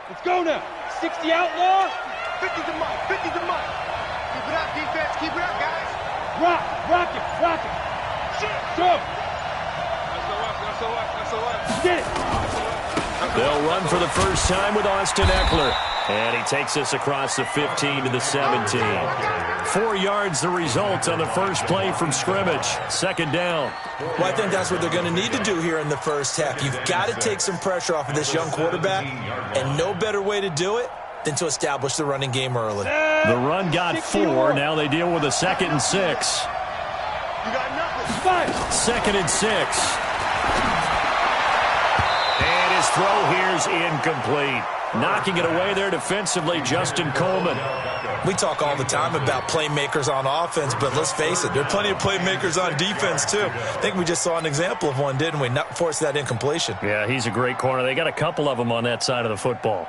Let's go now. 60 outlaw. 50's a month. 50's a month. Keep it up, defense. Keep it up, guys. Rock it. Shit. Go. That's Get it. They'll run for the first time with Austin Eckler. And he takes us across the 15 to the 17. 4 yards the result on the first play from scrimmage. Second down. Well, I think that's what they're going to need to do here in the first half. You've got to take some pressure off of this young quarterback, and no better way to do it than to establish the running game early. The run got 4. Now they deal with a 2nd and 6. You got nothing. 2nd and 6. And his throw here's incomplete. Knocking it away there defensively, Justin Coleman. We talk all the time about playmakers on offense, but let's face it, there are plenty of playmakers on defense, too. I think we just saw an example of one, didn't we? Not force that incompletion. Yeah, he's a great corner. They got a couple of them on that side of the football.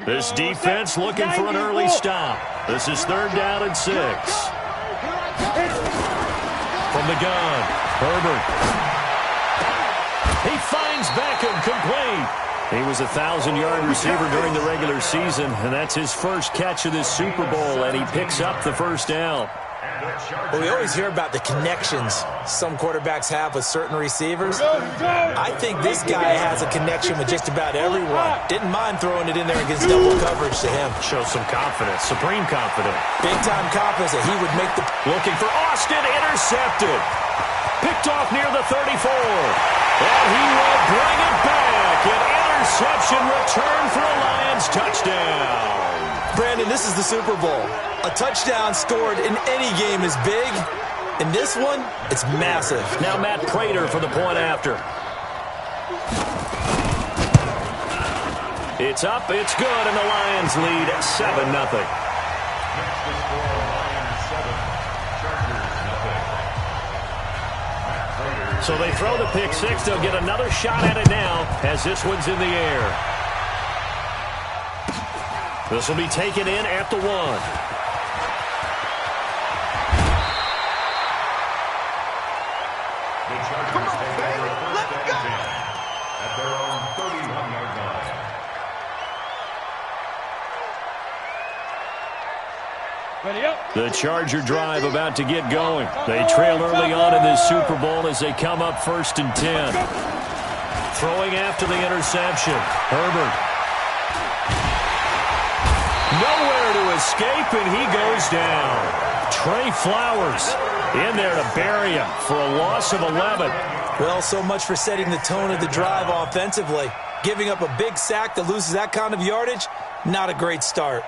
This defense looking for an early stop. This is 3rd down and 6. From the gun, Herbert. He finds Beckham complete. He was a 1,000-yard receiver during the regular season, and that's his first catch of this Super Bowl, and he picks up the first down. Well, we always hear about the connections some quarterbacks have with certain receivers. I think this guy has a connection with just about everyone. Didn't mind throwing it in there against double coverage to him. Shows some confidence, supreme confidence. Big-time confidence that he would make the... Looking for Austin, intercepted. Picked off near the 34. And he will bring it back. An interception return for a Lions touchdown. Brandon, this is the Super Bowl. A touchdown scored in any game is big. In this one, it's massive. Now Matt Prater for the point after. It's up, it's good, and the Lions lead 7-0. So they throw the pick six. They'll get another shot at it now as this one's in the air. This will be taken in at the 1. Come on, baby. Let's go. At their own 31-yard line. Ready up. The Charger drive about to get going. They trail early on in this Super Bowl as they come up 1st and 10. Throwing after the interception. Herbert. Nowhere to escape, and he goes down. Trey Flowers in there to bury him for a loss of 11. Well, so much for setting the tone of the drive offensively. Giving up a big sack that loses that kind of yardage, not a great start.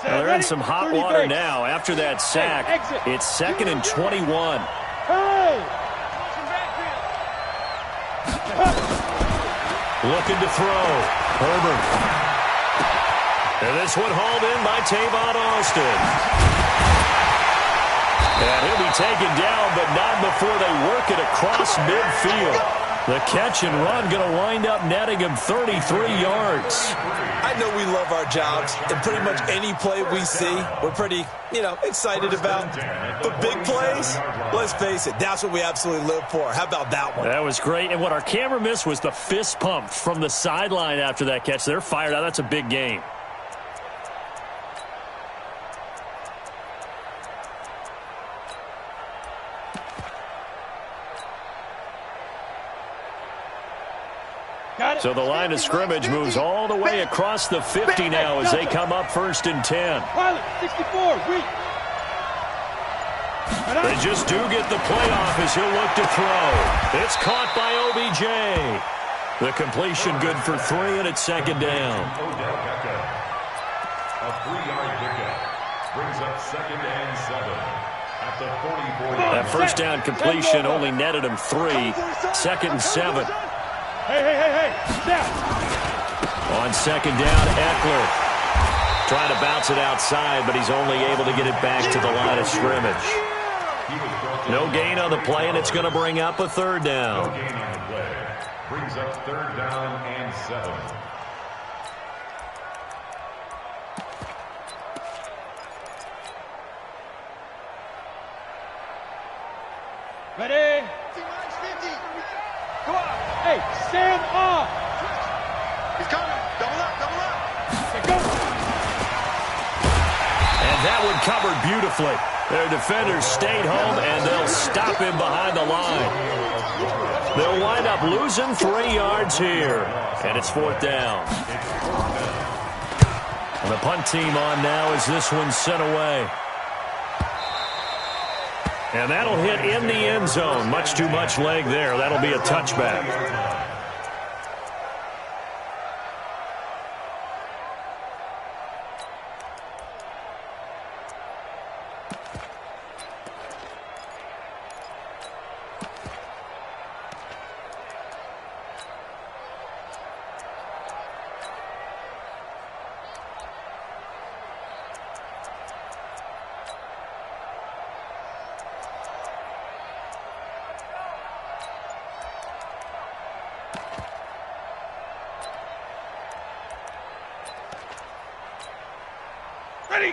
Well, they're in some hot water now. After that sack, it's 2nd and 21. Looking to throw. Herbert. And this one hauled in by Tavon Austin. And he'll be taken down, but not before they work it across midfield. The catch and run going to wind up netting him 33 yards. I know we love our jobs, and pretty much any play we see, we're pretty, excited about. But big plays, let's face it, that's what we absolutely live for. How about that one? That was great, and what our camera missed was the fist pump from the sideline after that catch. They're fired out. That's a big game. So the line of scrimmage moves all the way across the 50 now as they come up 1st and 10. Pilot, 64, weak. They just do get the playoff as he'll look to throw. It's caught by OBJ. The completion good for 3, and it's 2nd down. A 3-yard pickup brings up 2nd and 7 at the 44. That first down completion only netted him 3. 2nd and 7. Hey. Down. On 2nd down, Eckler trying to bounce it outside, but he's only able to get it back to the line of scrimmage. No gain on the play, and it's going to bring up a 3rd down. No gain on the play. Brings up 3rd down and 7. Ready? T-minus 50. stand off. He's coming. Double up, double up. Okay, go. And that one covered beautifully. Their defenders stayed home, and they'll stop him behind the line. They'll wind up losing 3 yards here, and it's 4th down. And the punt team on now as this one's sent away. And that'll hit in the end zone. Much too much leg there. That'll be a touchback.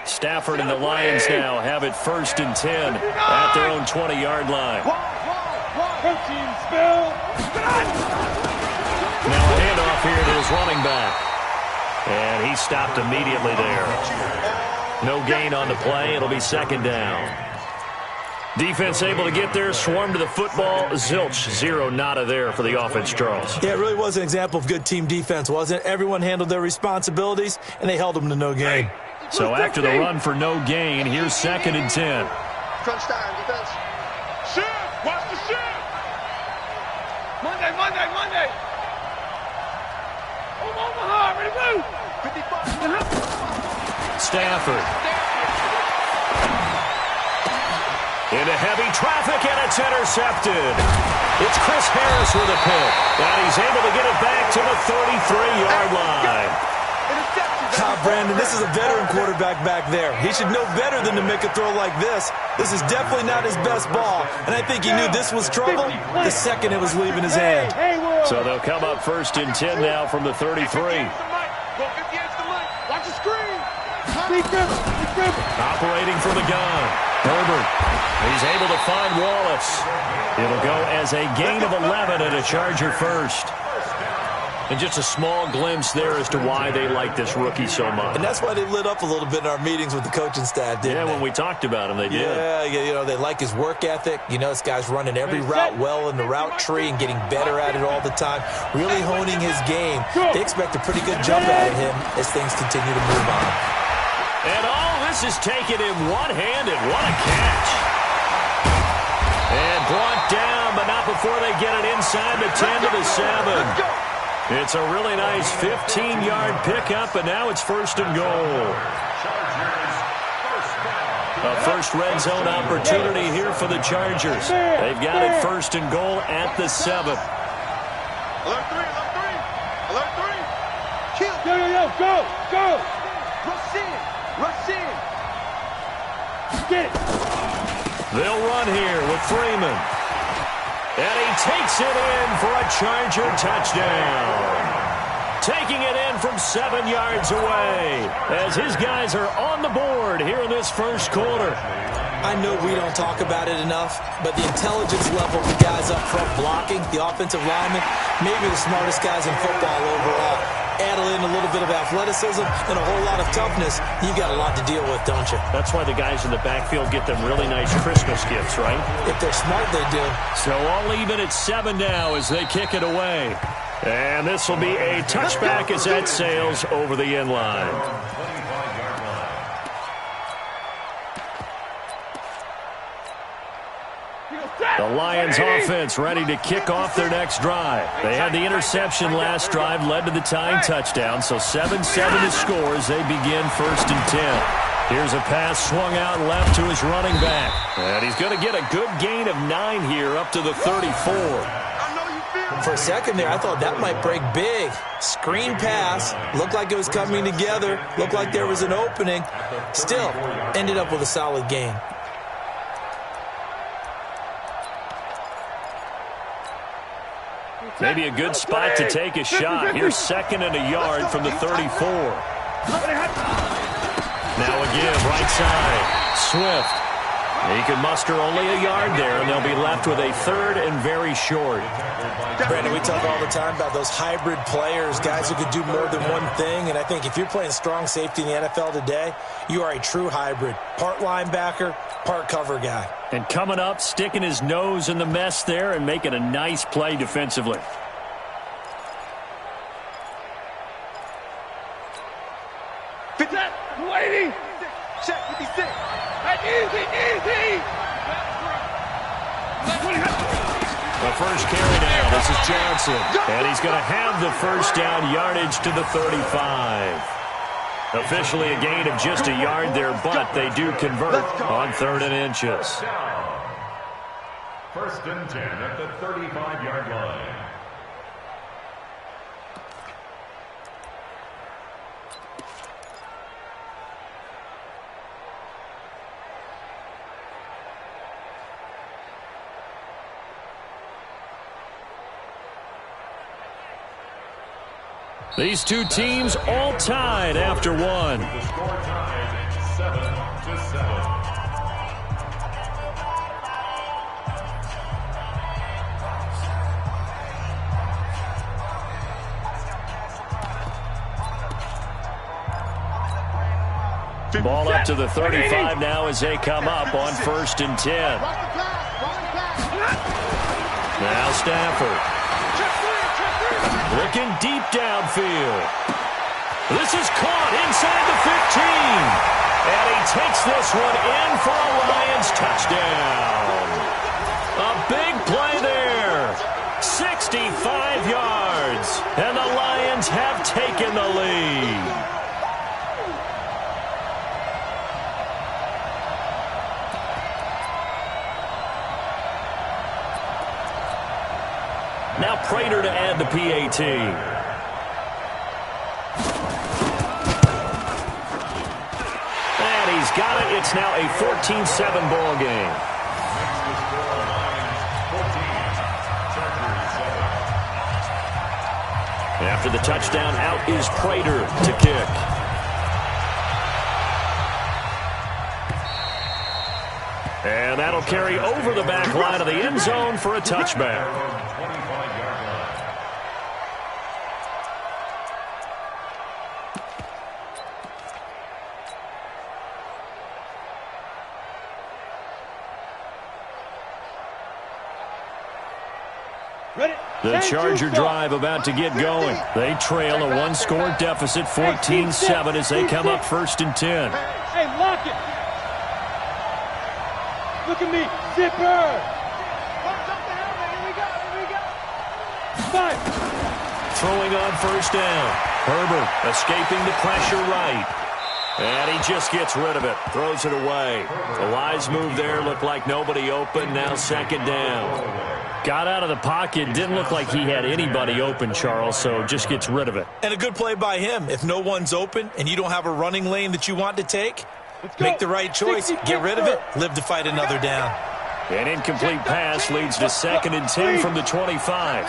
Stafford and the Lions now have it 1st and 10 at their own 20-yard line. Now a handoff here to his running back. And he stopped immediately there. No gain on the play. It'll be 2nd down. Defense able to get there, swarm to the football. Zilch, 0 nada there for the offense, Charles. Yeah, it really was an example of good team defense, wasn't it? Everyone handled their responsibilities, and they held them to no gain. So after the run for no gain, here's 2nd and 10. Crunch time, defense. Shift! Watch the shift! Monday, Monday, Monday! Omaha, ready to move! 55. Stafford. Into heavy traffic, and it's intercepted. It's Chris Harris with a pick, and he's able to get it back to the 33-yard line. Brandon, this is a veteran quarterback back there. He should know better than to make a throw like this. This is definitely not his best ball, and I think he knew this was trouble the second it was leaving his hand. So they'll come up 1st and 10 now from the 33. Watch the screen! Operating from the gun. Herbert. He's able to find Wallace. It'll go as a gain of 11 and a Charger first. And just a small glimpse there as to why they like this rookie so much. And that's why they lit up a little bit in our meetings with the coaching staff, didn't they? Yeah, when we talked about him, they did. Yeah, you know, they like his work ethic. You know, this guy's running every route well in the route tree and getting better at it all the time, really honing his game. They expect a pretty good jump out of him as things continue to move on. And all this is taken in one-handed. What a catch. And brought down, but not before they get it inside the 10 to the 7. It's a really nice 15-yard pickup, and now it's 1st and goal. A first red zone opportunity here for the Chargers. They've got it 1st and goal at the 7. Alert 3, alert 3. Alert 3. Kill. Yo, go, go. Rush in, rush in. Get it. They'll run here with Freeman. And he takes it in for a Charger touchdown. Taking it in from 7 yards away as his guys are on the board here in this first quarter. I know we don't talk about it enough, but the intelligence level of the guys up front blocking, the offensive linemen, maybe the smartest guys in football overall. Add in a little bit of athleticism and a whole lot of toughness, you've got a lot to deal with, don't you? That's why the guys in the backfield get them really nice Christmas gifts, right? If they're smart, they do. So all even at 7 now as they kick it away. And this will be a touchback as that sails over the end line. The Lions offense ready to kick off their next drive. They had the interception last drive, led to the tying touchdown, so 7-7 to score as they begin 1st and 10. Here's a pass swung out left to his running back. And he's going to get a good gain of 9 here up to the 34. For a second there, I thought that might break big. Screen pass. Looked like it was coming together. Looked like there was an opening. Still, ended up with a solid gain. Maybe a good spot to take a shot. Here's 2nd and a yard from the 34. Now again, right side. Swift. He could muster only a yard there, and they'll be left with a third and very short. Brandon, we talk all the time about those hybrid players, guys who could do more than one thing, and I think if you're playing strong safety in the NFL today, you are a true hybrid. Part linebacker, part cover guy. And coming up, sticking his nose in the mess there and making a nice play defensively. Waiting. Check 56. Easy. The first carry down. This is Johnson. And he's going to have the first down yardage to the 35. Officially a gain of just a yard there, but they do convert on 3rd and inches. First and 10 at the 35-yard line. These two teams all tied after one. The score tied 7-7. Ball up to the 35 now as they come up on 1st and 10. Now Stafford. Looking deep downfield. This is caught inside the 15. And he takes this one in for a Lions touchdown. A big play there. 65 yards. And the Lions have taken the lead. Now Prater to add the PAT. And he's got it. It's now a 14-7 ball game. After the touchdown, out is Prater to kick. And that'll carry over the back line of the end zone for a touchback. The Charger drive about to get going. They trail a one-score deficit, 14-7, as they come up 1st and 10. Hey, lock it. Look at me. Zipper. Five. Throwing on 1st down. Herbert escaping the pressure right. And he just gets rid of it. Throws it away. A wise move there. Looked like nobody open. Now 2nd down. Got out of the pocket. Didn't look like he had anybody open, Charles, so just gets rid of it. And a good play by him. If no one's open and you don't have a running lane that you want to take, make the right choice. Get rid of it. Live to fight another down. An incomplete pass leads to 2nd and 10 from the 25.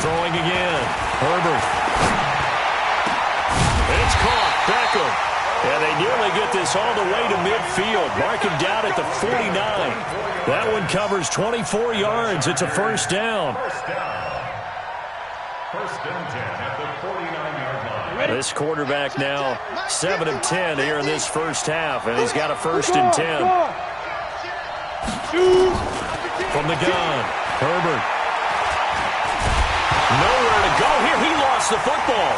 Throwing again. Herbert. And it's caught. Beckham. And they nearly get this all the way to midfield. Mark him down at the 49. That one covers 24 yards. It's a 1st down. 1st and 10 at the 49-yard line. This quarterback now 7 of 10 here in this first half, and he's got a 1st and 10. From the gun, Herbert. Nowhere to go here. He lost the football.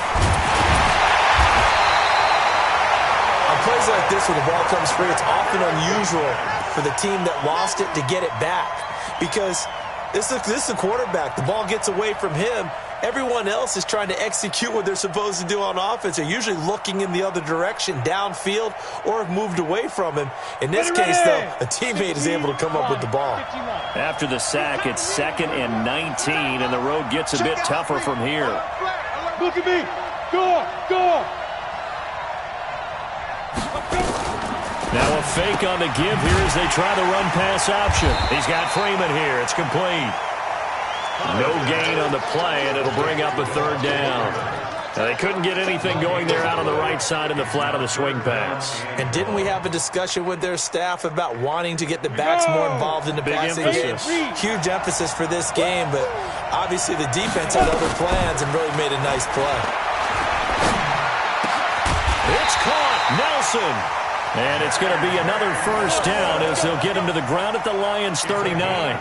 Plays like this when the ball comes free, it's often unusual for the team that lost it to get it back, because this is the quarterback. The ball gets away from him. Everyone else is trying to execute what they're supposed to do on offense. They're usually looking in the other direction, downfield, or have moved away from him. In this case, though, a teammate is able to come up with the ball. After the sack, it's 2nd and 19, and the road gets a bit tougher from here. Look at me. Go. Now a fake on the give here as they try the run-pass option. He's got Freeman here. It's complete. No gain on the play, and it'll bring up a 3rd down. They couldn't get anything going there out on the right side in the flat of the swing pass. And didn't we have a discussion with their staff about wanting to get the backs more involved in the passing game? Huge emphasis for this game, but obviously the defense had other plans and really made a nice play. It's caught. Nelson. And it's going to be another first down as they'll get him to the ground at the Lions' 39. And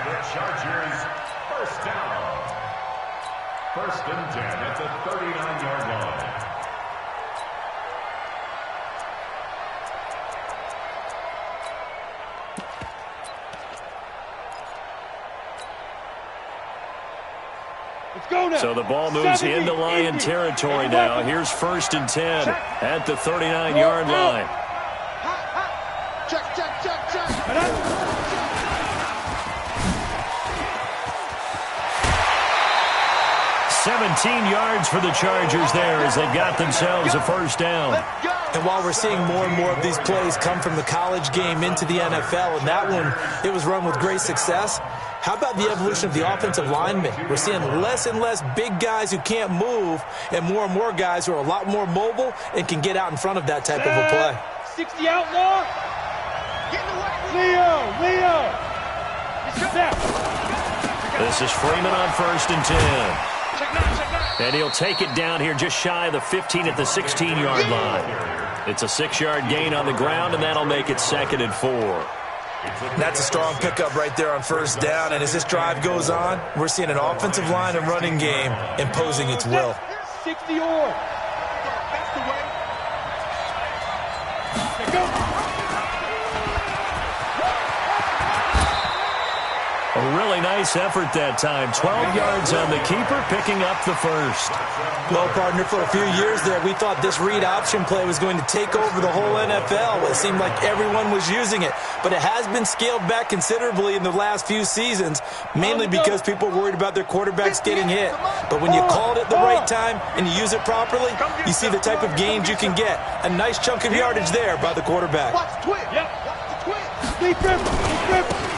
the Chargers, first down. First and 10 at the 39-yard line. Let's go now. So the ball moves into Lion territory now. Here's first and 10 at the 39-yard line. Check. 17 yards for the Chargers there as they got themselves a first down. And while we're seeing more and more of these plays come from the college game into the NFL, and that one, it was run with great success, how about the evolution of the offensive linemen? We're seeing less and less big guys who can't move and more guys who are a lot more mobile and can get out in front of that type of a play. 60 outlaw. Leo. This is Freeman on first and 10. And he'll take it down here just shy of the 15 at the 16-yard line. It's a 6-yard gain on the ground, and that'll make it 2nd and 4. That's a strong pickup right there on first down, and as this drive goes on, we're seeing an offensive line and running game imposing its will. 60 or. That's the way. Let's go. A really nice effort that time. 12 yards on the keeper, picking up the first. Well, partner, for a few years there, we thought this read option play was going to take over the whole NFL. It seemed like everyone was using it, but it has been scaled back considerably in the last few seasons, mainly because people are worried about their quarterbacks getting hit. But when you call it at the right time and you use it properly, you see the type of gains you can get. A nice chunk of yardage there by the quarterback.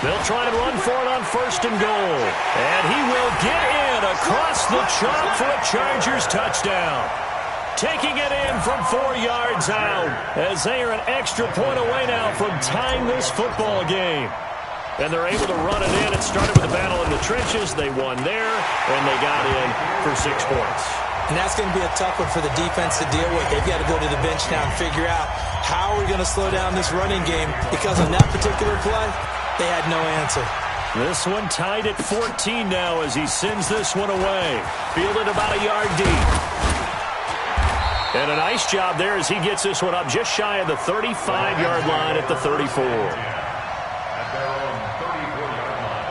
They'll try to run for it on first and goal. And he will get in across the chalk for a Chargers touchdown. Taking it in from 4 yards out as they are an extra point away now from tying this football game. And they're able to run it in. It started with a battle in the trenches. They won there, and they got in for 6 points. And that's going to be a tough one for the defense to deal with. They've got to go to the bench now and figure out how are we going to slow down this running game, because on that particular play, they had no answer. This one tied at 14 now as he sends this one away. Fielded about a yard deep. And a nice job there as he gets this one up just shy of the 35-yard line at the 34. At their own 34-yard line.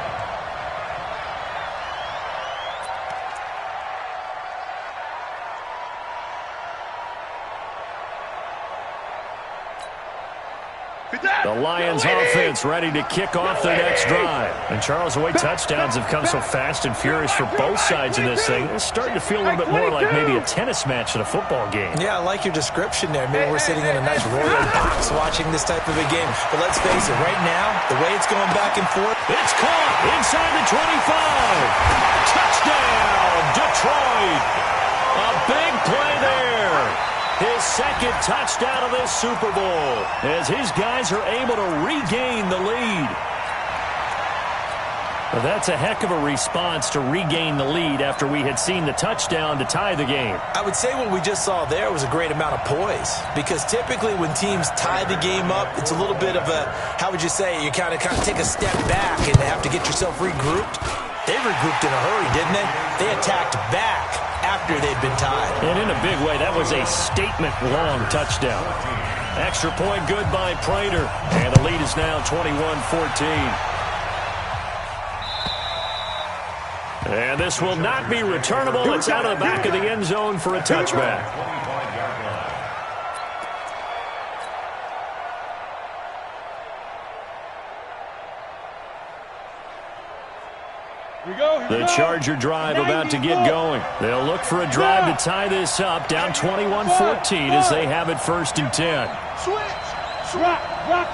The Lions offense ready to kick off their next drive. And Charles, the way touchdowns have come so fast and furious for both sides in this thing, it's starting to feel a little bit more like maybe a tennis match at a football game. Yeah, I like your description there. Maybe we're sitting in a nice royal box watching this type of a game. But let's face it, right now, the way it's going back and forth. It's caught inside the 25. Touchdown, Detroit. A big play there. His second touchdown of this Super Bowl as his guys are able to regain the lead. Well, that's a heck of a response to regain the lead after we had seen the touchdown to tie the game. I would say what we just saw there was a great amount of poise, because typically when teams tie the game up, it's a little bit of a, how would you say, you kind of take a step back and have to get yourself regrouped. They regrouped in a hurry, didn't they? They attacked back after they'd been tied. And in a big way, that was a statement-long touchdown. Extra point good by Prater. And the lead is now 21-14. And this will not be returnable. It's out of the back of the end zone for a touchback. The Charger drive about to get going. They'll look for a drive to tie this up, down 21-14 as they have it first and 10. Switch. Rock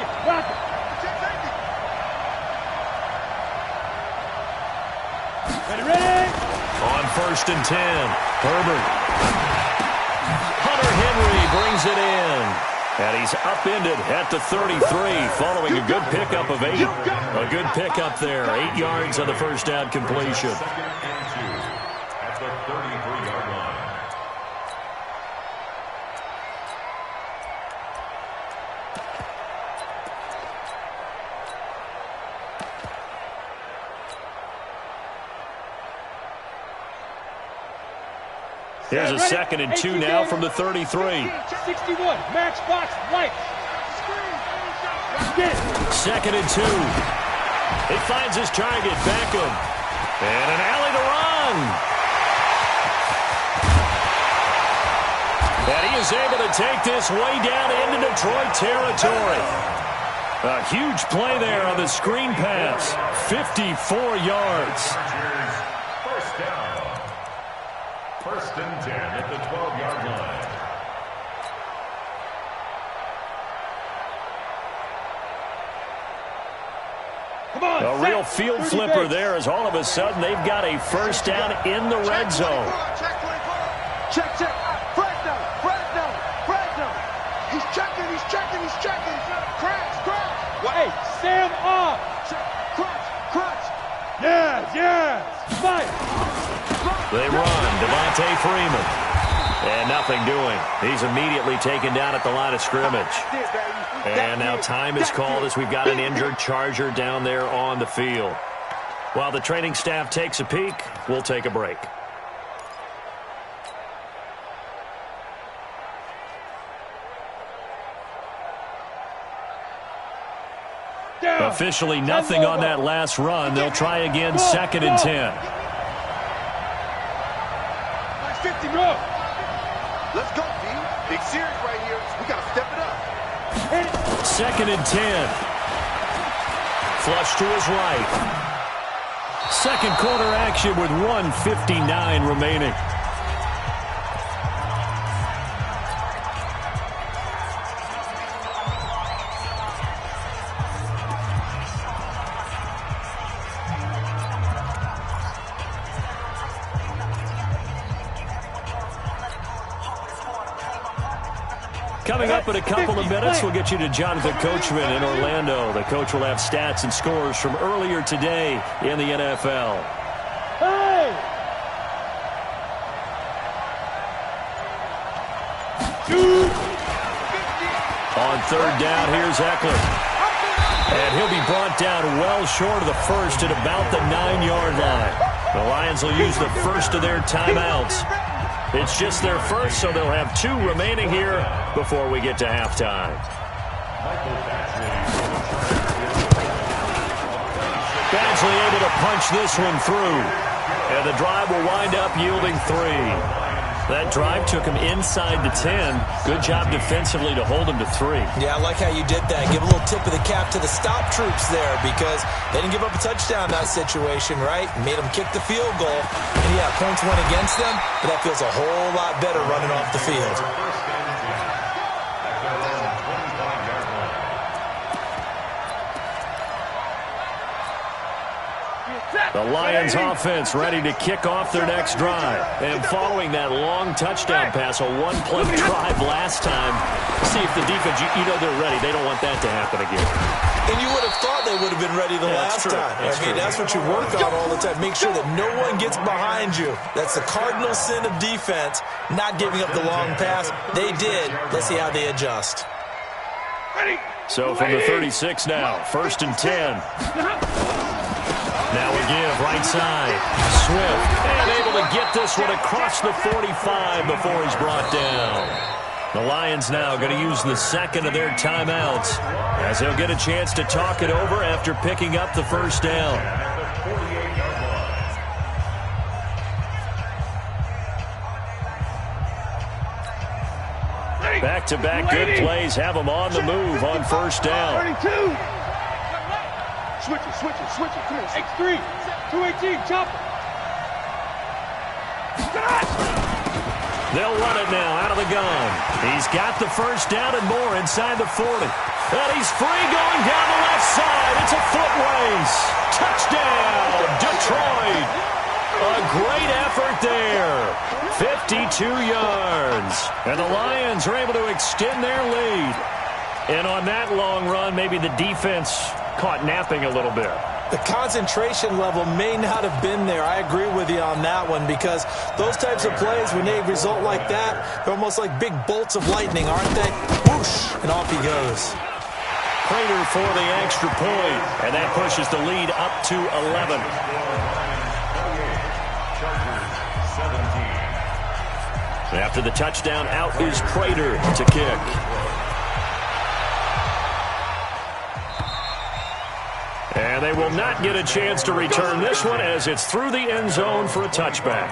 it. Ready. On first and 10. Herbert. Hunter Henry brings it in. And he's upended at the 33 following a good pickup of 8. A good pickup there. 8 yards on the first down completion. Second and 2 at the 33-yard line. Here's a 2nd and 2 now from the 33. 61, match box, right. 2nd and 2. He finds his target, Beckham. And an alley to run. And he is able to take this way down into Detroit territory. A huge play there on the screen pass. 54 yards. First down. First and 10 at the 12-yard line. Come on, A real field flipper there as all of a sudden they've got a first down in the red zone. Check 24. Check, check. Flag down, flag down, flag down. He's checking, he's checking, he's checking. Crash, crash. Hey, Sam off. Check, crunch, crunch. Yes. Fight. They run. Devontae Freeman. And nothing doing. He's immediately taken down at the line of scrimmage. And now time is called as we've got an injured Charger down there on the field. While the training staff takes a peek, we'll take a break. Officially nothing on that last run. They'll try again, 2nd and 10. 50, go. Let's go, D. Big series right here. We got to step it up. 2nd and 10. Flush to his right. Second quarter action with 1:59 remaining. Coming up in a couple of minutes, we'll get you to Jonathan Coachman in Orlando. The coach will have stats and scores from earlier today in the NFL. Hey! On third down, here's Eckler. And he'll be brought down well short of the first at about the 9-yard line. The Lions will use the first of their timeouts. It's just their first, so they'll have 2 remaining here before we get to halftime. Badgley able to punch this one through. And the drive will wind up yielding 3. That drive took him inside the 10. Good job defensively to hold him to 3. Yeah, I like how you did that. Give a little tip of the cap to the stop troops there because they didn't give up a touchdown in that situation, right? Made them kick the field goal. And, yeah, points went against them, but that feels a whole lot better running off the field. The Lions offense ready to kick off their next drive. And following that long touchdown pass, a one-play drive last time, see if the defense, you know they're ready. They don't want that to happen again. And you would have thought they would have been ready the last time. That's what you work on all the time. Make sure that no one gets behind you. That's the cardinal sin of defense, not giving up the long pass. They did. Let's see how they adjust. So from the 36 now, 1st and 10. Now we give right side. Swift, and able to get this one across the 45 before he's brought down. The Lions now going to use the second of their timeouts as they'll get a chance to talk it over after picking up the first down. Back-to-back good plays have them on the move on first down. 32. Switch it. Come here. X3. 218. Chop it. They'll run it now out of the gun. He's got the first down and more inside the 40. And he's free going down the left side. It's a foot race. Touchdown, Detroit. A great effort there. 52 yards. And the Lions are able to extend their lead. And on that long run, maybe the defense caught napping a little bit. The concentration level may not have been there. I agree with you on that one, because those types of plays, when they result like that, they're almost like big bolts of lightning, aren't they? Whoosh, and off he goes. Prater for the extra point, and that pushes the lead up to 11. After the touchdown, out is Prater to kick. And they will not get a chance to return this one as it's through the end zone for a touchback.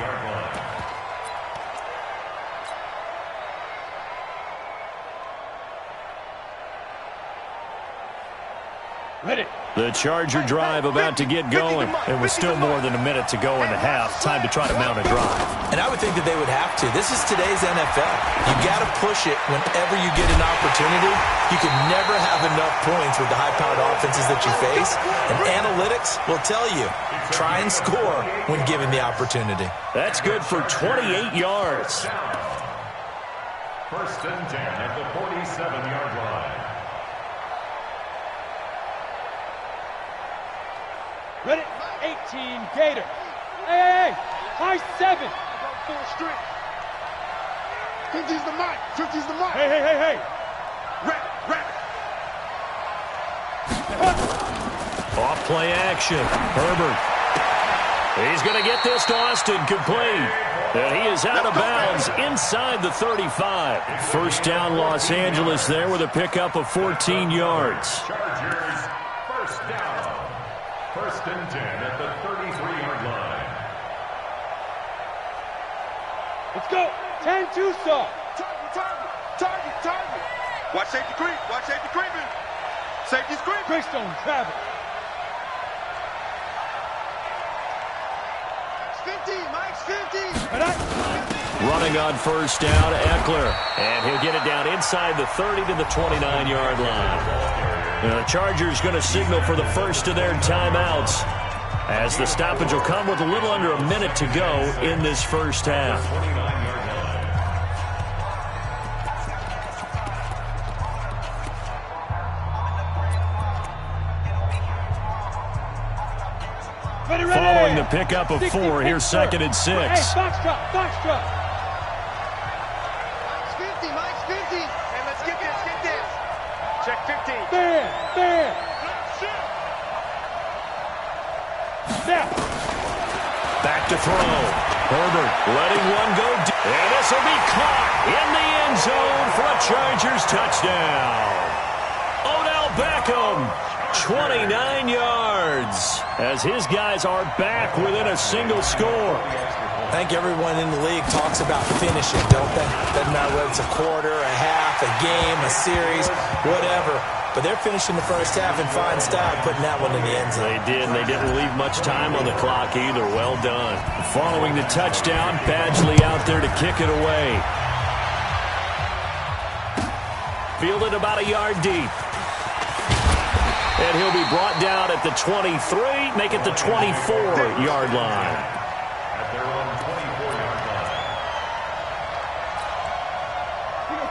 Ready. The Charger drive about to get going. It was still more than a minute to go in the half. Time to try to mount a drive. And I would think that they would have to. This is today's NFL. You got to push it whenever you get an opportunity. You can never have enough points with the high-powered offenses that you face. And analytics will tell you, try and score when given the opportunity. That's good for 28 yards. First and 10 at the 47-yard line. Ready? 18, Gator. Hey, high 7. 4 straight. 50's the mic. 50's the mic. Hey. Rap. Off play action. Herbert. He's going to get this to Austin complete. And he is out of bounds inside the 35. First down, Los Angeles there with a pickup of 14 yards. Chargers, first down. First and 10 at the 33-yard line. Let's go. 10-2 saw. Target. Watch safety creeping. Safety's creeping. Greystone travel. 50, Mike's 50. Running on first down, Eckler. And he'll get it down inside the 30 to the 29-yard line. The Chargers going to signal for the first of their timeouts, as the stoppage will come with a little under a minute to go in this first half. Following the pickup of 4, here's second and 6. Hey, foxtrot. It's 50, Mike's 50. Hey, let's get this. Check 50. There. Now. Back to throw. Herbert letting one go deep. And this will be caught in the end zone for a Chargers touchdown. Odell Beckham, 29 yards, as his guys are back within a single score. I think everyone in the league talks about finishing, don't they? Doesn't matter whether it's a quarter, a half, a game, a series, whatever. But they're finishing the first half in fine style, putting that one in the end zone. They did, and they didn't leave much time on the clock either. Well done. Following the touchdown, Badgley out there to kick it away. Fielded about a yard deep. And he'll be brought down at the 23, make it the 24-yard line. At their own 24-yard line.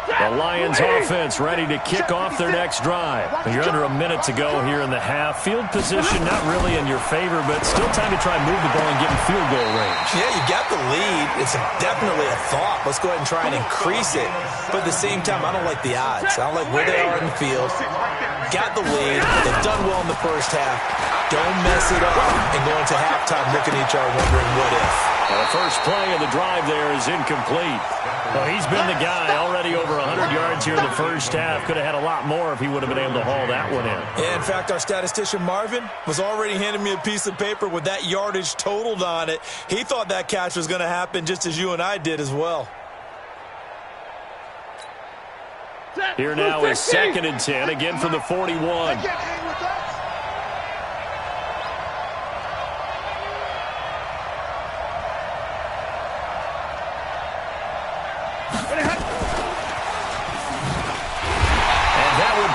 The Lions offense ready to kick off their next drive. You're under a minute to go here in the half. Field position not really in your favor, but still time to try and move the ball and get in field goal range. Yeah, you got the lead. It's definitely a thought. Let's go ahead and try and increase it. But at the same time, I don't like the odds. I don't like where they are in the field. Got the lead. They've done well in the first half. Don't mess it up and go into halftime looking at each other wondering what if. Well, the first play of the drive there is incomplete. Well, he's been the guy already over 100 yards here in the first half. Could have had a lot more if he would have been able to haul that one in. Yeah, in fact, our statistician Marvin was already handing me a piece of paper with that yardage totaled on it. He thought that catch was going to happen just as you and I did as well. Here now is second and 10, again from the 41.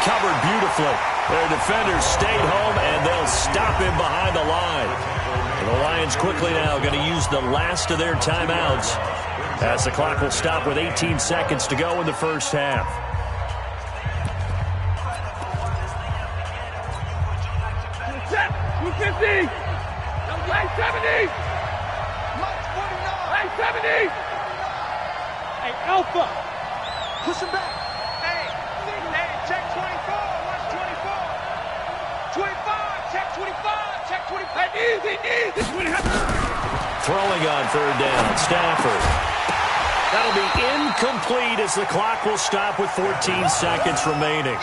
Covered beautifully. Their defenders stayed home, and they'll stop him behind the line. The Lions quickly now going to use the last of their timeouts as the clock will stop with 18 seconds to go in the first half. Set. 250. Line 70. Line 70. Hey, Alpha. Push him back. Hey, check 24. Watch 24. 25. Check 25. Check 25. Easy. Throwing on third down, Stafford. That'll be incomplete as the clock will stop with 14 seconds remaining.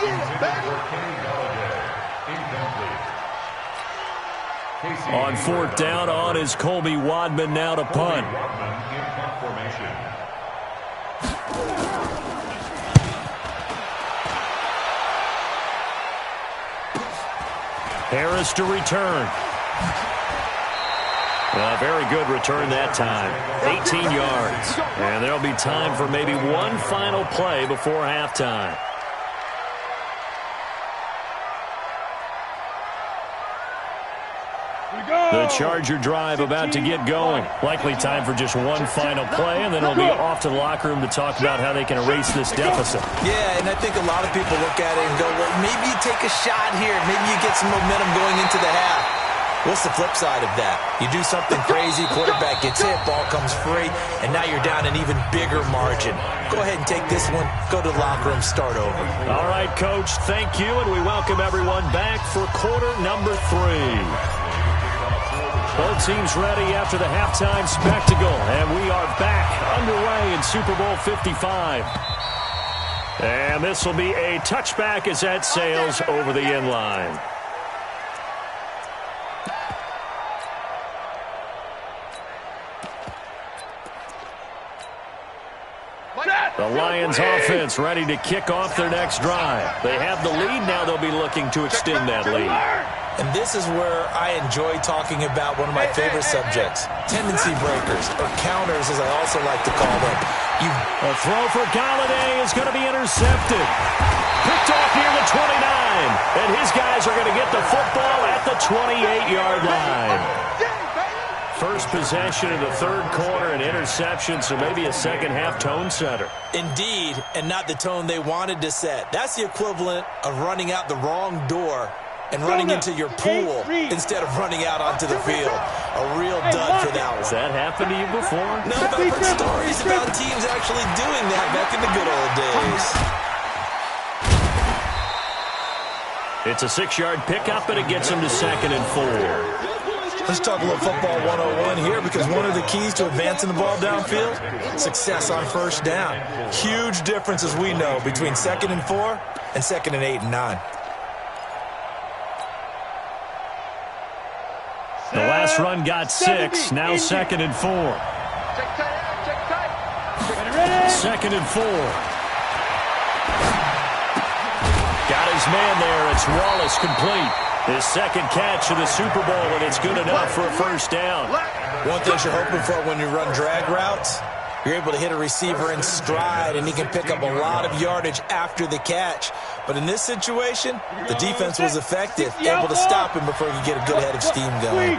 On fourth down, on is Colby Wadman now to punt. Harris to return. A very good return that time. 18 yards. And there'll be time for maybe one final play before halftime. The Charger drive about to get going. Likely time for just one final play, and then it'll be off to the locker room to talk about how they can erase this deficit. Yeah, and I think a lot of people look at it and go, well, maybe you take a shot here. Maybe you get some momentum going into the half. What's the flip side of that? You do something crazy, quarterback gets hit, ball comes free, and now you're down an even bigger margin. Go ahead and take this one, go to the locker room, start over. All right, Coach, thank you, and we welcome everyone back for quarter number 3. Both teams ready after the halftime spectacle, and we are back underway in Super Bowl 55. And this will be a touchback as that sails over the end line. The Lions offense ready to kick off their next drive. They have the lead. Now they'll be looking to extend that lead. And this is where I enjoy talking about one of my favorite subjects, tendency breakers, or counters as I also like to call them. A throw for Galladay is going to be intercepted. Picked off near the 29. And his guys are going to get the football at the 28-yard line. First possession of the third quarter, an interception, so maybe a second-half tone setter. Indeed, and not the tone they wanted to set. That's the equivalent of running out the wrong door and running into your pool instead of running out onto the field. A real dud for that one. Has that happened to you before? No, but I've heard stories about teams actually doing that back in the good old days. It's a 6-yard pickup, and it gets them to 2nd and 4. Let's talk a little football 101 here, because one of the keys to advancing the ball downfield, success on first down. Huge difference, as we know, between 2nd and 4 and 2nd and 8 and 9. The last run got 6, now 2nd and 4. Check tight. 2nd and 4. Got his man there. It's Wallace complete. His second catch of the Super Bowl, and it's good enough for a first down. One thing you're hoping for when you run drag routes, you're able to hit a receiver in stride, and he can pick up a lot of yardage after the catch. But in this situation, the defense was effective, able to stop him before he could get a good head of steam going.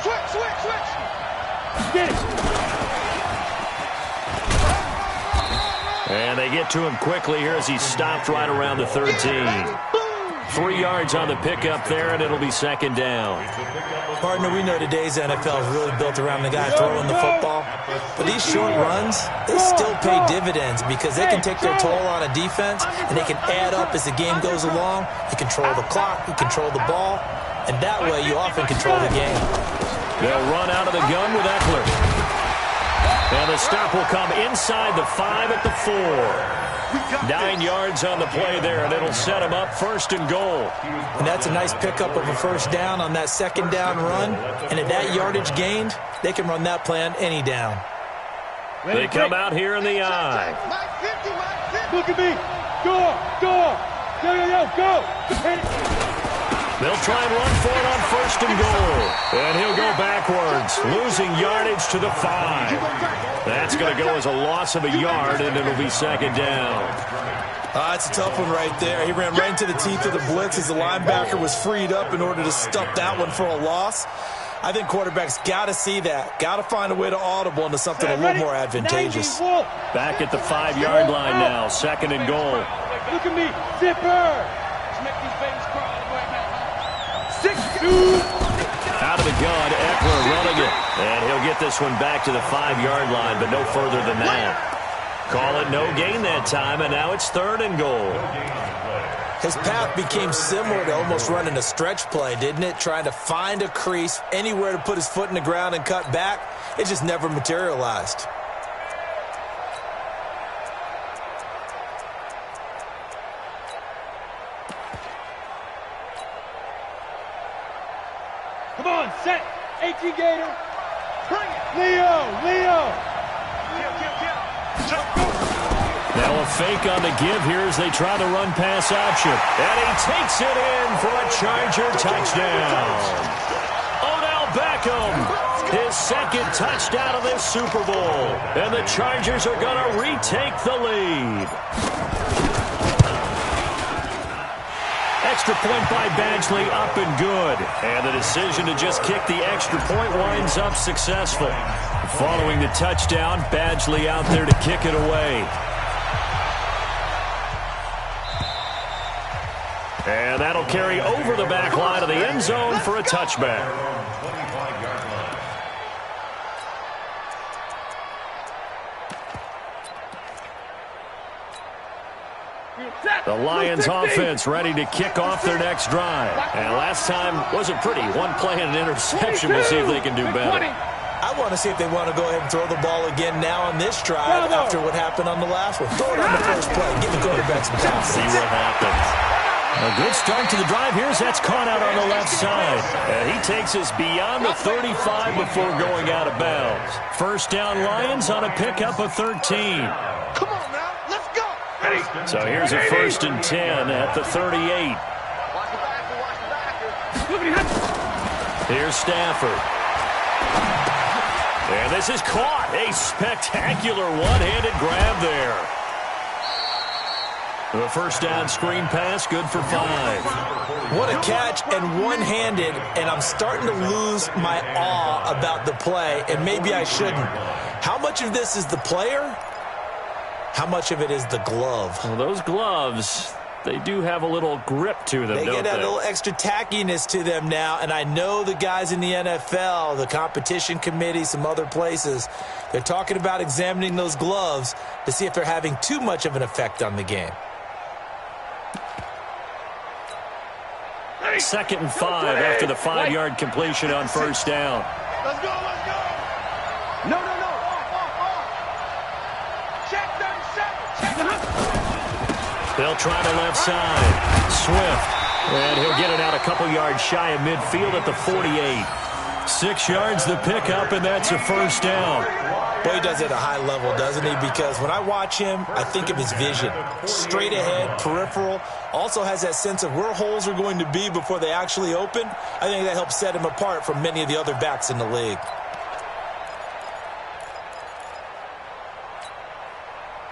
Switch. Get it. And they get to him quickly here as he stopped right around the 13. 3 yards on the pickup there, and it'll be 2nd down. Partner, we know today's NFL is really built around the guy throwing the football. But these short runs, they still pay dividends because they can take their toll on a defense, and they can add up as the game goes along. You control the clock, you control the ball, and that way you often control the game. They'll run out of the gun with Eckler. And the stop will come inside the 5 at the 4. 9 yards on the play there, and it'll set him up 1st and goal. And that's a nice pickup of a first down on that 2nd down run. And at that yardage gained, they can run that play on any down. They come out here in the eye. Look at me. Go. Go. They'll try and run for it on 1st and goal. And he'll go backwards, losing yardage to the 5. That's going to go as a loss of a yard, and it'll be 2nd down. That's a tough one right there. He ran right into the teeth of the blitz as the linebacker was freed up in order to stuff that one for a loss. I think quarterbacks got to see that. Got to find a way to audible into something a little more advantageous. Back at the 5-yard line now, 2nd and goal. Look at me, zipper. Let's make these babies cry. 6-2. Out of the gun, Eckler running it. And he'll get this one back to the 5-yard line, but no further than that. Call it no gain that time, and now it's 3rd and goal. His path became similar to almost running a stretch play, didn't it? Trying to find a crease, anywhere to put his foot in the ground and cut back. It just never materialized. Come on, set. 18 Gator. Bring it. Leo. Now a fake on the give here as they try to run pass option. And he takes it in for a Charger touchdown. Odell Beckham, his 2nd touchdown of this Super Bowl. And the Chargers are going to retake the lead. Extra point by Badgley, up and good. And the decision to just kick the extra point winds up successful. Following the touchdown, Badgley out there to kick it away. And that'll carry over the back line of the end zone for a touchback. The Lions offense ready to kick off their next drive. And last time wasn't pretty. One play and an interception. We'll see if they can do better. I want to see if they want to go ahead and throw the ball again now on this drive after what happened on the last one. Throw it on the first play. Give the quarterback some time. See what happens. A good start to the drive here as that's caught out on the left side. And he takes us beyond the 35 before going out of bounds. 1st down Lions on a pickup of 13. Come on now, let's go. So here's a 1st and 10 at the 38. Here's Stafford. And this is caught. A spectacular one-handed grab there. The 1st down screen pass, good for 5. What a catch, and one-handed, and I'm starting to lose my awe about the play, and maybe I shouldn't. How much of this is the player? How much of it is the glove? Well, those gloves, they do have a little grip to them, They don't get a they? little extra tackiness to them now, and I know the guys in the NFL, the competition committee, some other places, they're talking about examining those gloves to see if they're having too much of an effect on the game. 2nd and 5 after the 5-yard completion on 1st down. Let's go. No. Check 37. They'll try the left side. Swift. And he'll get it out a couple yards shy of midfield at the 48. 6 yards the pickup, and that's a 1st down. Well, he does it at a high level, doesn't he? Because when I watch him, I think of his vision. Straight ahead, peripheral. Also has that sense of where holes are going to be before they actually open. I think that helps set him apart from many of the other backs in the league.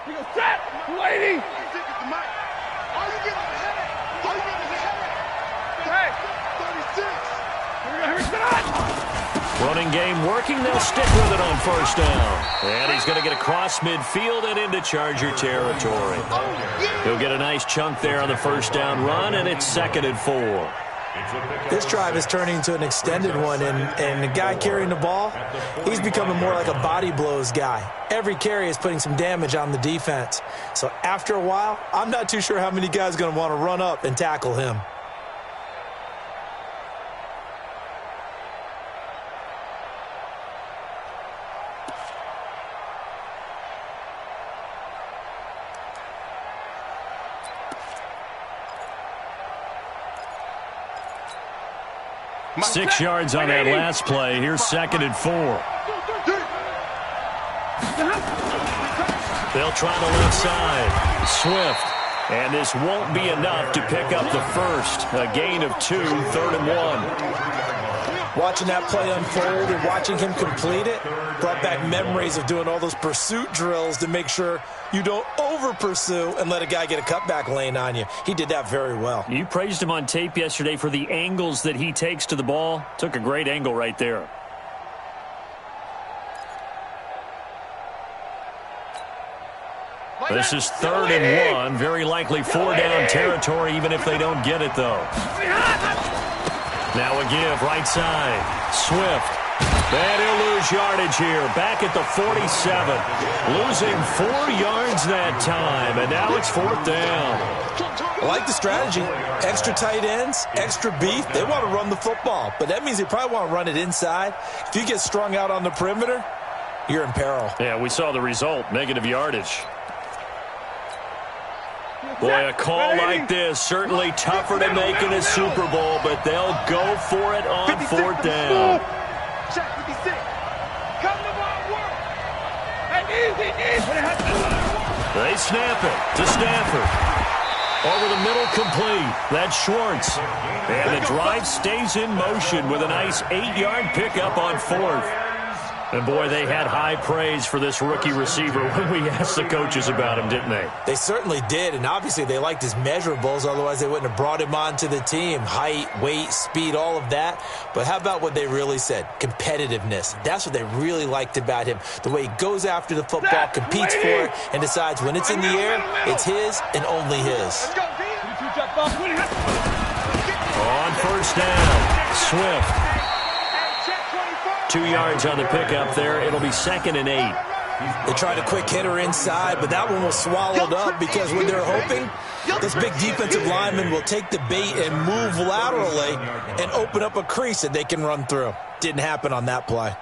He goes, set, waiting. Running game working. They'll stick with it on 1st down. And he's going to get across midfield and into Charger territory. He'll get a nice chunk there on the 1st down run, and it's 2nd and 4. This drive is turning into an extended one, and the guy carrying the ball, he's becoming more like a body blows guy. Every carry is putting some damage on the defense. So after a while, I'm not too sure how many guys are going to want to run up and tackle him. Six yards on that last play. Here's 2nd and 4. They'll try the left side. Swift. And this won't be enough to pick up the first. A gain of 2, 3rd and 1. Watching that play unfold and watching him complete it brought back memories of doing all those pursuit drills to make sure you don't over-pursue and let a guy get a cutback lane on you. He did that very well. You praised him on tape yesterday for the angles that he takes to the ball. Took a great angle right there. This is 3rd and 1. Very likely 4-down territory, even if they don't get it, though. Now a give, right side. Swift. And he'll lose yardage here. Back at the 47. Losing 4 yards that time. And now it's 4th down. I like the strategy. Extra tight ends, extra beef. They want to run the football. But that means they probably want to run it inside. If you get strung out on the perimeter, you're in peril. Yeah, we saw the result. Negative yardage. Boy, a call like this, certainly tougher to make in a Super Bowl, but they'll go for it on 4th down. Check 56. Come to my work. Hey, easy. They snap it to Stafford. Over the middle, complete. That's Schwartz. And the drive stays in motion with a nice 8-yard pickup on 4th. And, boy, they had high praise for this rookie receiver when we asked the coaches about him, didn't they? They certainly did, and obviously they liked his measurables. Otherwise, they wouldn't have brought him onto the team. Height, weight, speed, all of that. But how about what they really said? Competitiveness. That's what they really liked about him. The way he goes after the football, competes for it, and decides when it's in the air, it's his and only his. On 1st down, Swift. 2 yards on the pickup there. It'll be 2nd and 8. They tried a quick hitter inside, but that one was swallowed up because what they're hoping, this big defensive lineman will take the bait and move laterally and open up a crease that they can run through. Didn't happen on that play.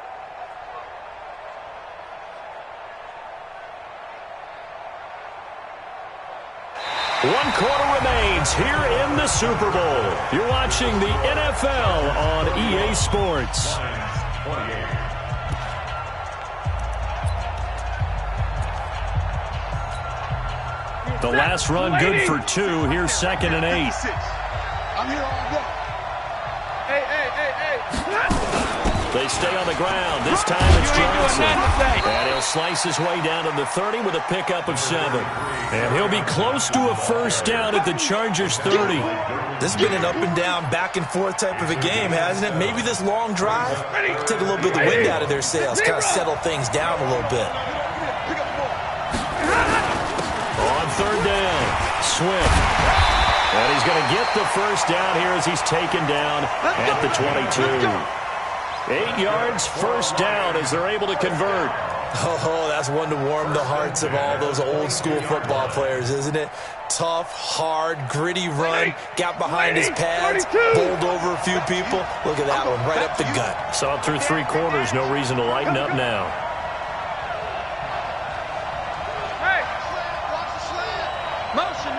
One quarter remains here in the Super Bowl. You're watching the NFL on EA Sports. The last run good for 2. Here's 2nd and 8. I'm here all day. Hey. They stay on the ground. This time it's Johnson. And he'll slice his way down to the 30 with a pickup of 7. And he'll be close to a 1st down at the Chargers 30. This has been an up and down, back and forth type of a game, hasn't it? Maybe this long drive take a little bit of the wind out of their sails, kind of settle things down a little bit. On 3rd down, Swift. And he's going to get the 1st down here as he's taken down at the 22. 8 yards, 1st down as they're able to convert. Oh, that's one to warm the hearts of all those old school football players, isn't it? Tough, hard, gritty run, got behind his pads, bowled over a few people. Look at that one, right up the gut. Saw it through 3 quarters, no reason to lighten up now. Hey. Motion.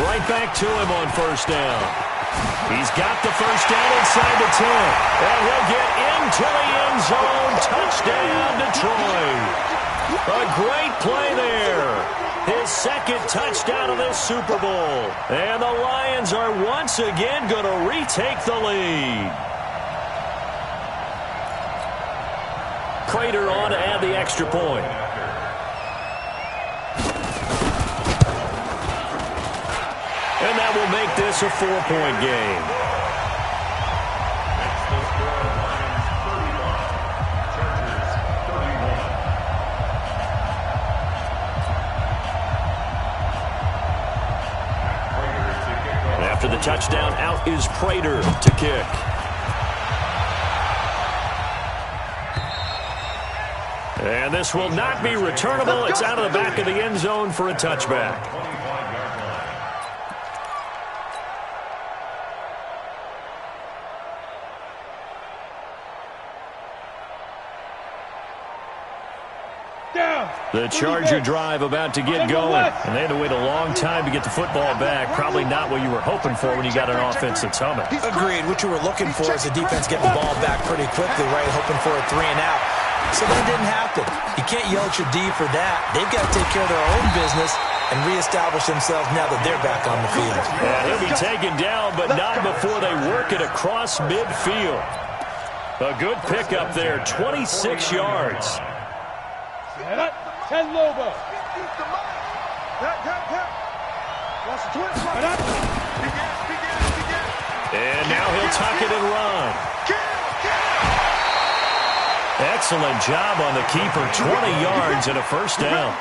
Right back to him on 1st down. He's got the 1st down inside the 10. And he'll get into the end zone. Touchdown, Detroit. A great play there. His 2nd touchdown of this Super Bowl. And the Lions are once again going to retake the lead. Prater on to add the extra point. And that will make this a 4-point game. After the touchdown, out is Prater to kick. And this will not be returnable. It's out of the back of the end zone for a touchback. The Charger drive about to get going, and they had to wait a long time to get the football back. Probably not what you were hoping for when you got an offense that's humming. Agreed. What you were looking for is the defense getting the ball back pretty quickly, right? Hoping for a 3 and out. So that didn't happen. You can't yell at your D for that. They've got to take care of their own business and reestablish themselves now that they're back on the field. Yeah, he'll be taken down, but not before they work it across midfield. A good pickup there, 26 yards. 10 Lobo. And now he'll tuck it and run. Excellent job on the keeper, 20 yards and a first down.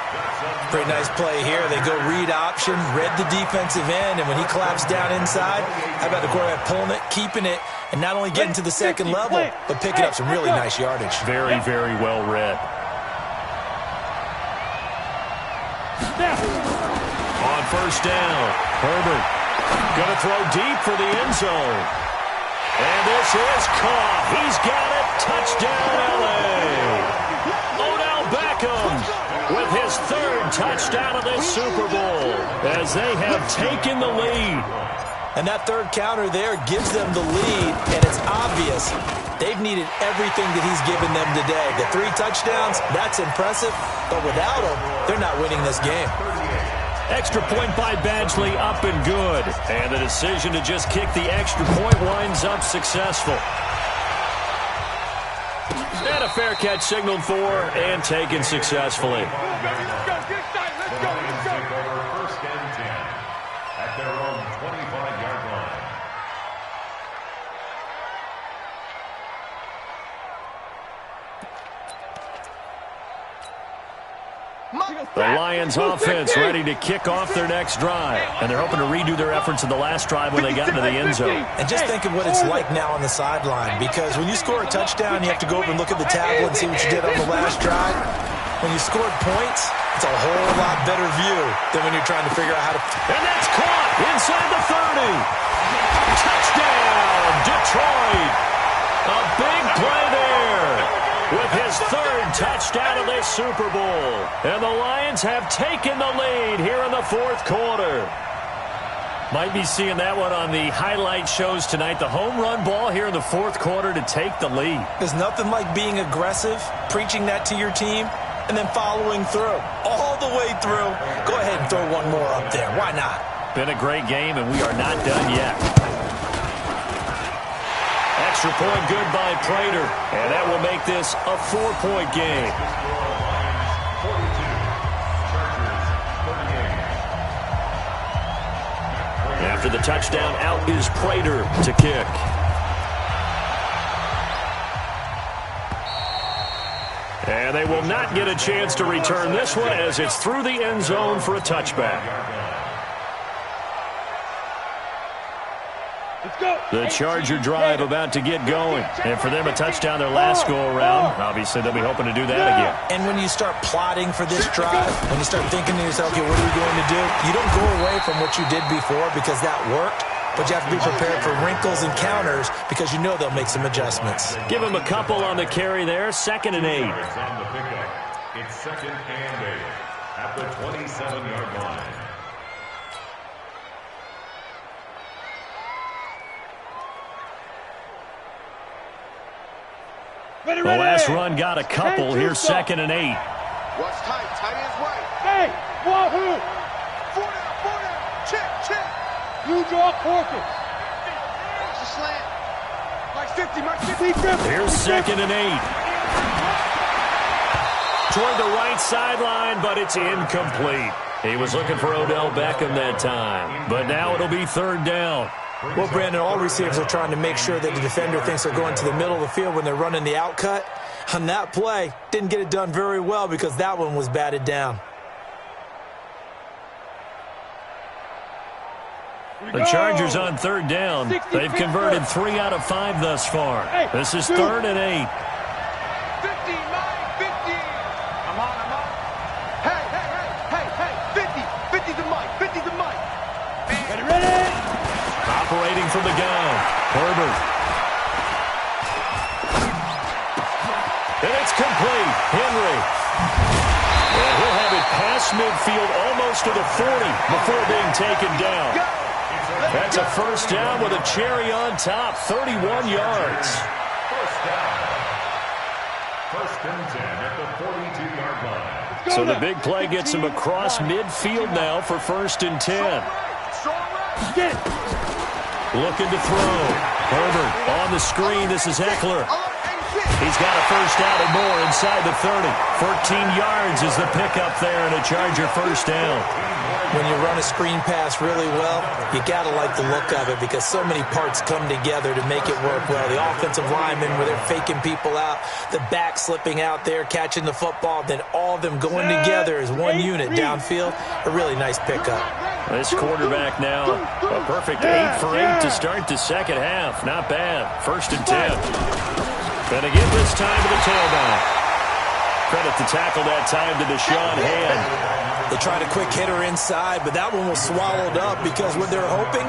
Pretty nice play here. They go read option, read the defensive end, and when he collapsed down inside, how about the quarterback pulling it, keeping it, and not only getting to the second level, but picking up some really nice yardage. Very, very well read. On first down, Herbert going to throw deep for the end zone. And this is caught. He's got it. Touchdown, L.A. Odell Beckham with his third touchdown of this Super Bowl as they have taken the lead. And that third counter there gives them the lead, and it's obvious they've needed everything that he's given them today. The 3 touchdowns, that's impressive, but without him, they're not winning this game. Extra point by Badgley, up and good. And the decision to just kick the extra point winds up successful. And a fair catch signaled for and taken successfully. First and 10 at their own 25-yard line. The Lions offense ready to kick off their next drive. And they're hoping to redo their efforts in the last drive when they got into the end zone. And just think of what it's like now on the sideline, because when you score a touchdown, you have to go over and look at the tablet and see what you did on the last drive. When you scored points, it's a whole lot better view than when you're trying to figure out how to... And that's caught inside the 30. Touchdown, Detroit. A big play there with his third touchdown of this Super Bowl. And the Lions have taken the lead here in the fourth quarter. Might be seeing that one on the highlight shows tonight. The home run ball here in the fourth quarter to take the lead. There's nothing like being aggressive, preaching that to your team, and then following through. All the way through. Go ahead and throw one more up there. Why not? Been a great game, and we are not done yet. Extra point good by Prater, and that will make this a 4-point game. After the touchdown, out is Prater to kick. And they will not get a chance to return this one as it's through the end zone for a touchback. The Charger drive about to get going. And for them, a touchdown their last go-around. Obviously, they'll be hoping to do that again. And when you start plotting for this drive, when you start thinking to yourself, okay, what are we going to do? You don't go away from what you did before because that worked. But you have to be prepared for wrinkles and counters because you know they'll make some adjustments. Give him a couple on the carry there. 2nd and 8. It's 2nd and 8 at the 27-yard line. The last run got a couple. Here's 2nd and 8. Watch tight. Tight ends right. Hey, wahoo! 4 down. Check. You draw Corkins. Watch the slant. Mike 50. Here's 2nd and 8. Toward the right sideline, but it's incomplete. He was looking for Odell Beckham that time. But now it'll be 3rd down. Well, Brandon, all receivers are trying to make sure that the defender thinks they're going to the middle of the field when they're running the out cut. On that play, didn't get it done very well because that one was batted down. The Chargers on 3rd down. They've converted 3 out of 5 thus far. This is 3rd and 8. 50, Mike, 50. I'm on. Hey, 50 to Mike, 50 to Mike. Ready? Operating from the gun, Herbert. And it's complete. Henry. And he'll have it past midfield almost to the 40 before being taken down. That's a first down with a cherry on top, 31 yards. First down. First and 10 at the 42-yard line. So the big play gets him across midfield now for first and 10. Looking to throw. Herbert on the screen. This is Eckler. He's got a first down and more inside the 30. 14 yards is the pickup there and a Charger first down. When you run a screen pass really well, you got to like the look of it because so many parts come together to make it work well. The offensive linemen where they're faking people out, the back slipping out there, catching the football, then all of them going together as one unit downfield. A really nice pickup. This quarterback now, a perfect 8 for 8 to start the second half. Not bad. First and 10. And again this time to the tailback. Credit the tackle that time to Deshaun Hand. They tried a quick hitter inside, but that one was swallowed up because what they're hoping,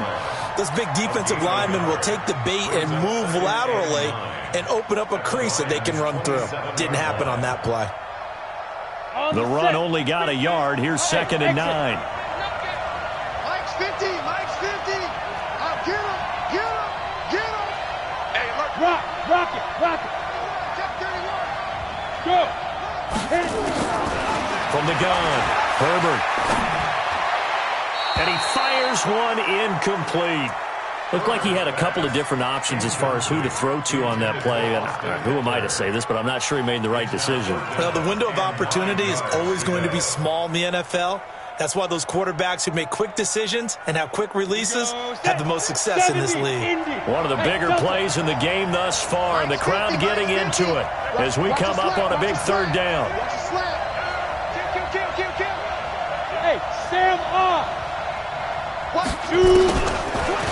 those big defensive linemen will take the bait and move laterally and open up a crease that they can run through. Didn't happen on that play. The run only got a yard. Here's second and 9. Mike's 50. Mike's 50. Get him. Get him. Get him. Hey, look. Rock it. Check 31. Go. Hit it. From the gun. Herbert. And he fires one incomplete. Looked like he had a couple of different options as far as who to throw to on that play. And who am I to say this, but I'm not sure he made the right decision. Well, the window of opportunity is always going to be small in the NFL. That's why those quarterbacks who make quick decisions and have quick releases have the most success in this league. One of the bigger plays in the game thus far, and the crowd getting into it as we come up on a big third down. Hey, Sam off. 1, 2.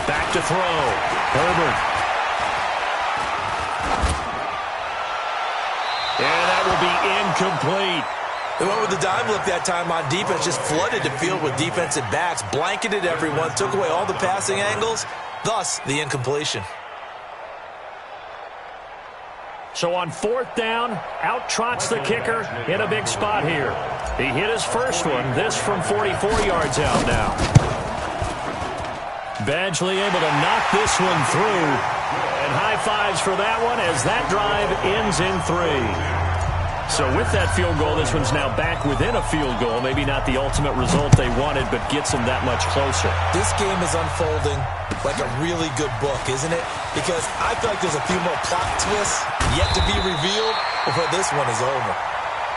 Back to throw. Herbert. And that will be incomplete. They went with the dive look that time on defense, just flooded the field with defensive backs, blanketed everyone, took away all the passing angles, thus the incompletion. So on fourth down, out trots the kicker in a big spot here. He hit his first one, this from 44 yards out now. Badgley able to knock this one through. And high fives for that one as that drive ends in 3. So with that field goal, this one's now back within a field goal. Maybe not the ultimate result they wanted, but gets them that much closer. This game is unfolding like a really good book, isn't it? Because I feel like there's a few more plot twists yet to be revealed before this one is over.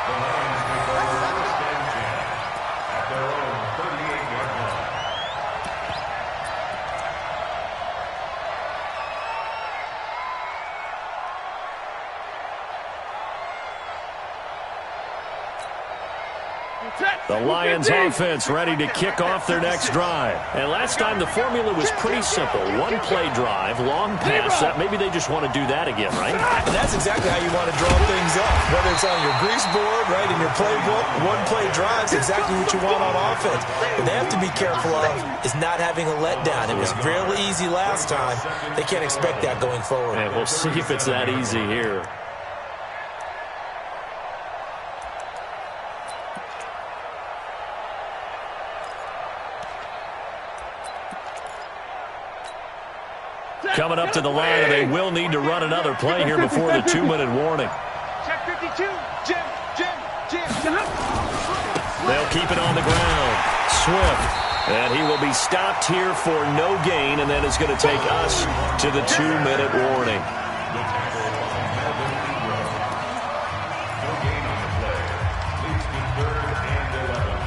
The Lions make the first and 10 at their own 38-yard line. The Lions offense ready to kick off their next drive. And last time the formula was pretty simple. One play drive, long pass. Maybe they just want to do that again, right? And that's exactly how you want to draw things up. Whether it's on your grease board, right, in your playbook, one play drive is exactly what you want on offense. What they have to be careful of is not having a letdown. It was real easy last time. They can't expect that going forward. And we'll see if it's that easy here. Coming up to the line, and they will need to run another play here before the 2-minute warning. Check 52. Jim. They'll keep it on the ground. Swift. And he will be stopped here for no gain, and then it's going to take us to the 2-minute warning. No gain on the play. Leads to 3rd and 11.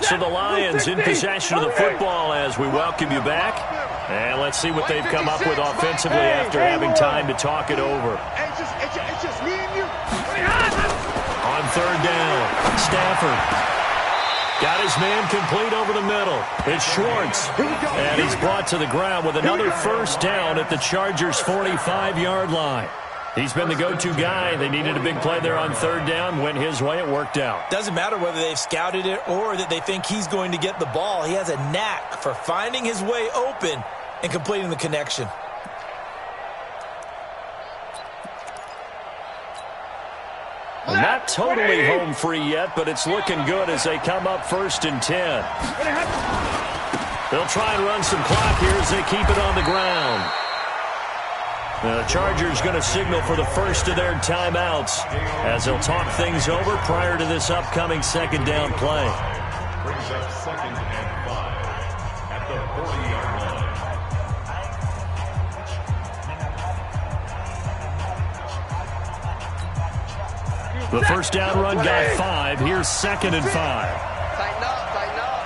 So the Lions in possession of the football as we welcome you back. And let's see what they've come up with offensively after having time to talk it over. It's just me and you. On third down, Stafford got his man complete over the middle. It's Schwartz. And he's brought to the ground with another first down at the Chargers' 45-yard line. He's been the go-to guy. They needed a big play there on third down. Went his way. It worked out. Doesn't matter whether they've scouted it or that they think he's going to get the ball. He has a knack for finding his way open and completing the connection. Not totally home free yet, but it's looking good as they come up 1st and 10. They'll try and run some clock here as they keep it on the ground. The Chargers going to signal for the first of their timeouts as they'll talk things over prior to this upcoming 2nd down play. Brings up 2nd and 5 at the 40-yard line. The first down run got 5. Here's 2nd and 5. Tighten up, tighten up.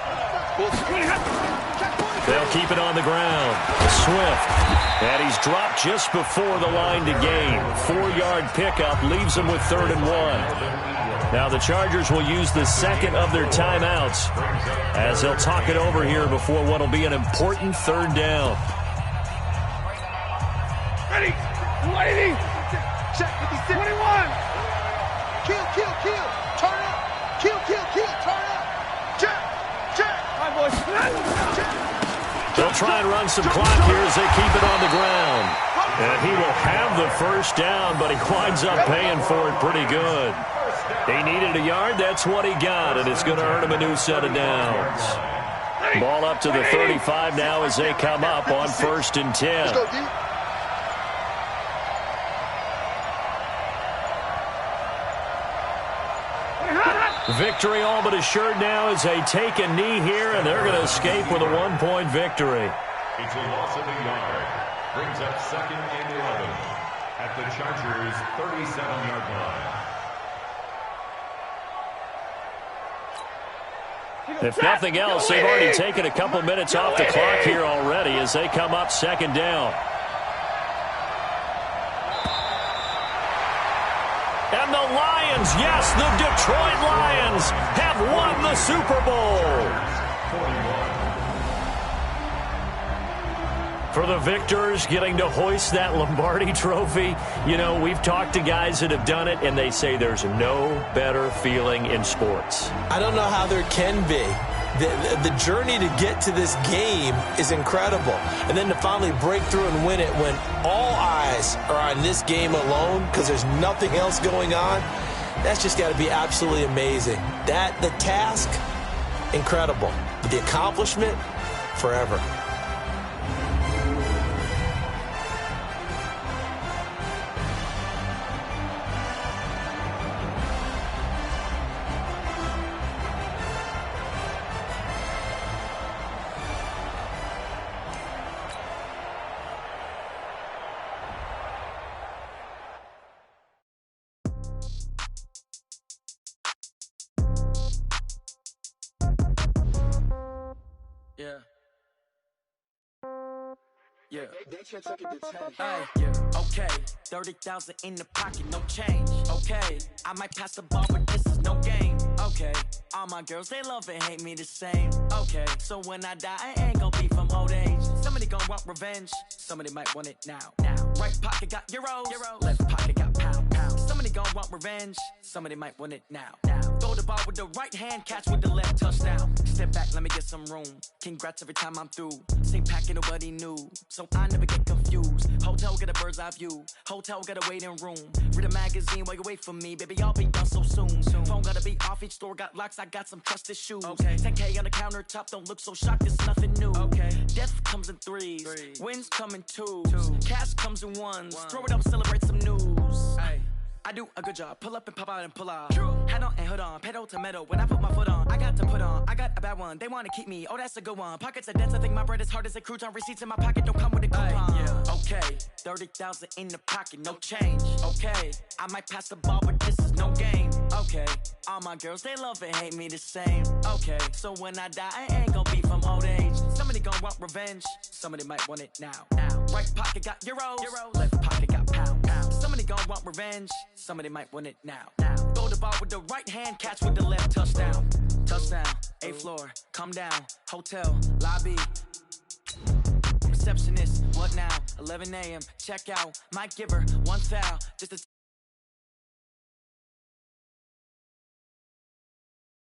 They'll keep it on the ground. Swift. And he's dropped just before the line to gain. 4-yard pickup leaves him with 3rd and 1. Now the Chargers will use the 2nd of their timeouts as they'll talk it over here before what will be an important 3rd down. Ready. 180. Check 56. 21. Kill, kill, kill. Turn up. Kill, kill, kill. Turn up. Check, check. All right, boys. Check. They'll try and run some clock here as they keep it on the ground. And he will have the first down, but he winds up paying for it pretty good. He needed a yard. That's what he got, and it's going to earn him a new set of downs. Ball up to the 35 now as they come up on 1st and 10. Let's go, D. Victory all but assured now as they take a knee here, and they're going to escape with a 1-point victory. It's a loss of a yard. Brings up 2nd and 11 at the Chargers' 37-yard line. If nothing else, they've already taken a couple minutes off the clock here already as they come up 2nd down. And the Lions, yes, the Detroit Lions have won the Super Bowl. For the victors getting to hoist that Lombardi trophy, you know, we've talked to guys that have done it, and they say there's no better feeling in sports. I don't know how there can be. The journey to get to this game is incredible. And then to finally break through and win it when all eyes are on this game alone because there's nothing else going on, that's just got to be absolutely amazing. The task, incredible. But the accomplishment, forever. Yeah. Yeah. Okay. 30,000 in the pocket, no change. Okay. I might pass the ball, but this is no game. Okay. All my girls, they love and hate me the same. Okay. So when I die, I ain't gonna be from old age. Somebody gonna want revenge. Somebody might want it now. Right pocket got euros. Left pocket got pound. Somebody gonna want revenge. Somebody might want it now. Throw the ball with the right hand, catch with the left, touchdown. Step back, let me get some room. Congrats every time I'm through. Same packet, nobody knew. So I never get confused. Hotel get a bird's eye view. Hotel get a waiting room. Read a magazine while you wait for me. Baby, I'll be done so soon. Phone gotta be off, each store got locks. I got some trusted shoes. Okay. 10K on the countertop, don't look so shocked, it's nothing new. Okay. Death comes in threes. Wins come in twos. Cash comes in ones. Throw it up, celebrate some news. Ay. I do a good job. Pull up and pop out and pull off. Hat on and hood on. Pedal to metal. When I put my foot on, I got to put on. I got a bad one. They want to keep me. Oh, that's a good one. Pockets are dense. I think my bread is hard as a crouton. Receipts in my pocket don't come with a coupon. Yeah. Okay. 30,000 in the pocket. No change. Okay. I might pass the ball, but this is no game. Okay. All my girls, they love and hate me the same. Okay. So when I die, I ain't gonna be from old age. Somebody gonna want revenge. Somebody might want it now. Right pocket got euros. Left pocket got pound. Somebody gonna want revenge. Somebody might want it now. Throw the ball with the right hand, catch with the left, touchdown. Touchdown, 8th floor, come down, hotel, lobby. Receptionist, what now? 11 a.m., check out, might give her one foul, just a